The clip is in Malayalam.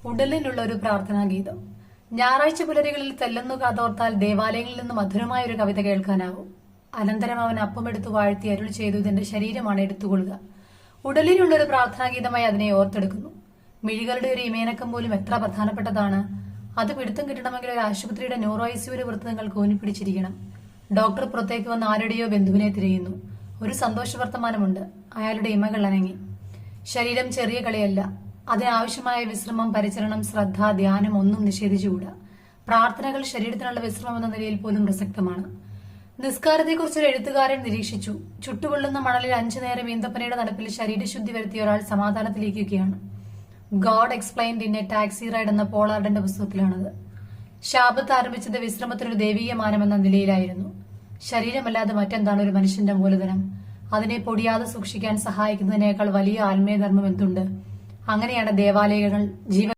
ഉടലിനുള്ള ഒരു പ്രാർത്ഥനാ ഗീതം. ഞായറാഴ്ച പുലരികളിൽ തെല്ലുന്നു കാതോർത്താൽ ദേവാലയങ്ങളിൽ നിന്ന് മധുരമായ ഒരു കവിത കേൾക്കാനാവും. അനന്തരം അവൻ അപ്പമെടുത്തു വാഴ്ത്തി അരുൾ ചെയ്തു, ഇതെന്റെ ശരീരമാണ്, എടുത്തുകൊള്ളുക. ഉടലിനുള്ള ഒരു പ്രാർത്ഥനാ ഗീതമായി അതിനെ ഓർത്തെടുക്കുന്നു. മിഴികളുടെ ഒരു ഇമേനക്കം പോലും എത്ര പ്രധാനപ്പെട്ടതാണ്. അത് പിടുത്തം കിട്ടണമെങ്കിൽ ഒരു ആശുപത്രിയുടെ ന്യൂറോ ഐസിയുടെ പുറത്ത് നിങ്ങൾ കൂനിപ്പിടിച്ചിരിക്കണം. ഡോക്ടർ പുറത്തേക്ക് വന്ന് ആരുടെയോ ബന്ധുവിനെ തിരയുന്നു. ഒരു സന്തോഷ വർത്തമാനമുണ്ട്. അയാളുടെ ഇമകൾ അനങ്ങി. ശരീരം ചെറിയ കളിയല്ല. അതിനാവശ്യമായ വിശ്രമം, പരിചരണം, ശ്രദ്ധ, ധ്യാനം ഒന്നും നിഷേധിച്ചുകൂടാ. പ്രാർത്ഥനകൾ ശരീരത്തിനുള്ള വിശ്രമം എന്ന നിലയിൽ പോലും പ്രസക്തമാണ്. നിസ്കാരത്തെക്കുറിച്ചൊരു എഴുത്തുകാരൻ നിരീക്ഷിച്ചു. ചുട്ടുകൊള്ളുന്ന മണലിൽ 5 നേരം ഈന്തപ്പനയുടെ തണുപ്പിൽ ശരീരശുദ്ധി വരുത്തിയ ഒരാൾ സമാധാനത്തിലിരിക്കുകയാണ്. God explained in a taxi ride എന്ന പോളാർഡിന്റെ പുസ്തകത്തിലാണത്. ശാബത്ത് ആരംഭിച്ചത് വിശ്രമത്തിനൊരു ദൈവീയ മാനം എന്ന നിലയിലായിരുന്നു. ശരീരമല്ലാതെ മറ്റെന്താണ് ഒരു മനുഷ്യന്റെ മൂലധനം? അതിനെ പൊടിയാതെ സൂക്ഷിക്കാൻ സഹായിക്കുന്നതിനേക്കാൾ വലിയ ആത്മീയ ധർമ്മം എന്തുണ്ട്? അങ്ങനെയാണ് ദേവാലയങ്ങൾ